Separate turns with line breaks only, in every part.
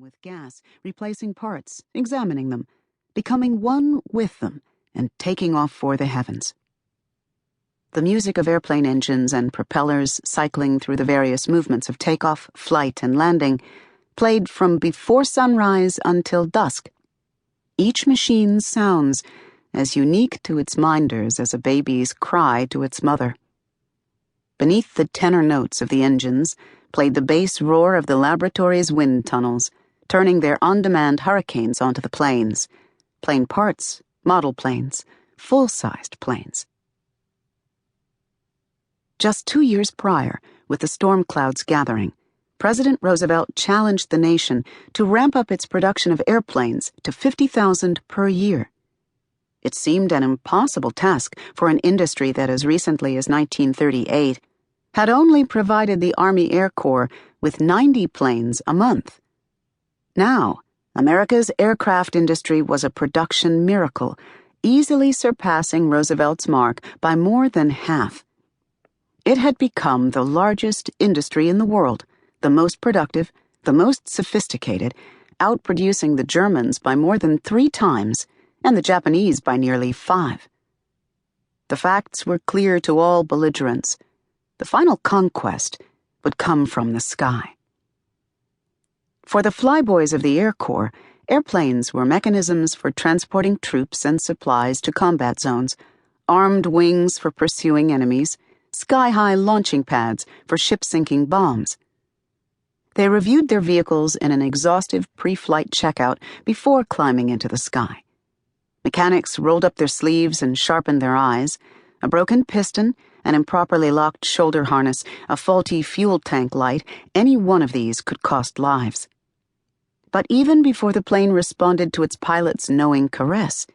with gas, replacing parts, examining them, becoming one with them, and taking off for the heavens. The music of airplane engines and propellers cycling through the various movements of takeoff, flight, and landing played from before sunrise until dusk. Each machine's sounds as unique to its minders as a baby's cry to its mother. Beneath the tenor notes of the engines played the bass roar of the laboratory's wind tunnels, turning their on-demand hurricanes onto the planes. Plane parts, model planes, full-sized planes. Just 2 years prior, with the storm clouds gathering, President Roosevelt challenged the nation to ramp up its production of airplanes to 50,000 per year. It seemed an impossible task for an industry that as recently as 1938 had only provided the Army Air Corps with 90 planes a month. Now, America's aircraft industry was a production miracle, easily surpassing Roosevelt's mark by more than half. It had become the largest industry in the world, the most productive, the most sophisticated, outproducing the Germans by more than 3 times, and the Japanese by nearly 5. The facts were clear to all belligerents. The final conquest would come from the sky. For the flyboys of the Air Corps, airplanes were mechanisms for transporting troops and supplies to combat zones, armed wings for pursuing enemies, sky-high launching pads for ship-sinking bombs. They reviewed their vehicles in an exhaustive pre-flight checkout before climbing into the sky. Mechanics rolled up their sleeves and sharpened their eyes. A broken piston, an improperly locked shoulder harness, a faulty fuel tank light, any one of these could cost lives. But even before the plane responded to its pilot's knowing caress,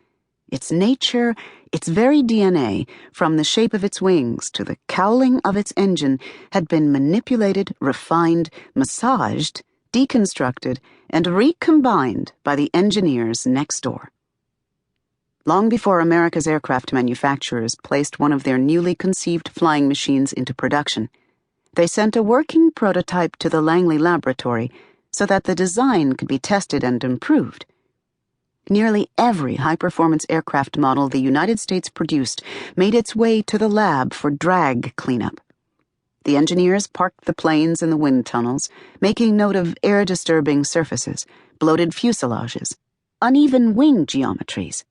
its nature, its very DNA, from the shape of its wings to the cowling of its engine, had been manipulated, refined, massaged, deconstructed, and recombined by the engineers next door. Long before America's aircraft manufacturers placed one of their newly conceived flying machines into production, they sent a working prototype to the Langley Laboratory so that the design could be tested and improved. Nearly every high-performance aircraft model the United States produced made its way to the lab for drag cleanup. The engineers parked the planes in the wind tunnels, making note of air-disturbing surfaces, bloated fuselages, uneven wing geometries.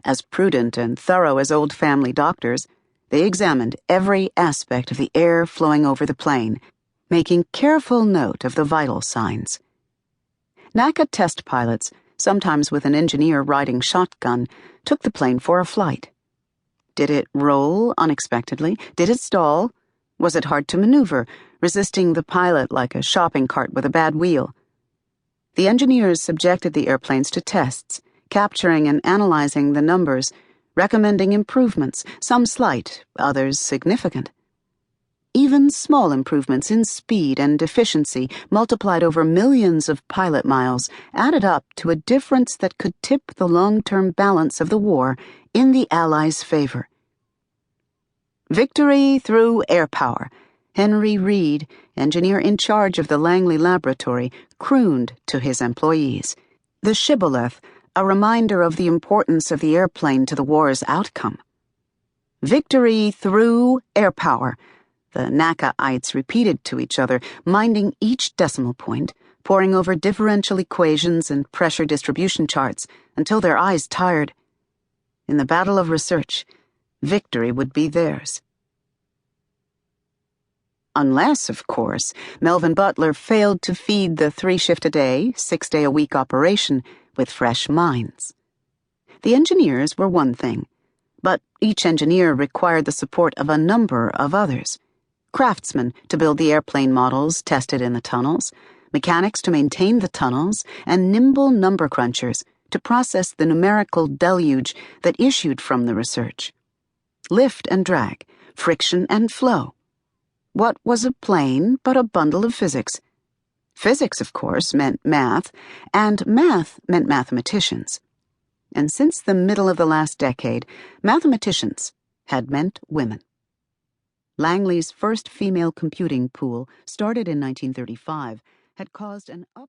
As prudent and thorough as old family doctors, they examined every aspect of the air flowing over the plane, making careful note of the vital signs. NACA test pilots, sometimes with an engineer riding shotgun, took the plane for a flight. Did it roll unexpectedly? Did it stall? Was it hard to maneuver, resisting the pilot like a shopping cart with a bad wheel? The engineers subjected the airplanes to tests, capturing and analyzing the numbers, recommending improvements, some slight, others significant. Even small improvements in speed and efficiency, multiplied over millions of pilot miles, added up to a difference that could tip the long-term balance of the war in the Allies' favor. Victory through air power, Henry Reed, engineer in charge of the Langley Laboratory, crooned to his employees. The shibboleth, a reminder of the importance of the airplane to the war's outcome. Victory through air power, the NACA-ites repeated to each other, minding each decimal point, poring over differential equations and pressure distribution charts until their eyes tired. In the battle of research, victory would be theirs. Unless, of course, Melvin Butler failed to feed the 3-shift-a-day, 6-day-a-week operation with fresh minds. The engineers were one thing, but each engineer required the support of a number of others. Craftsmen to build the airplane models tested in the tunnels, mechanics to maintain the tunnels, and nimble number crunchers to process the numerical deluge that issued from the research. Lift and drag, friction and flow. What was a plane but a bundle of physics? Physics, of course, meant math, and math meant mathematicians. And since the middle of the last decade, mathematicians had meant women. Langley's first female computing pool, started in 1935, had caused an up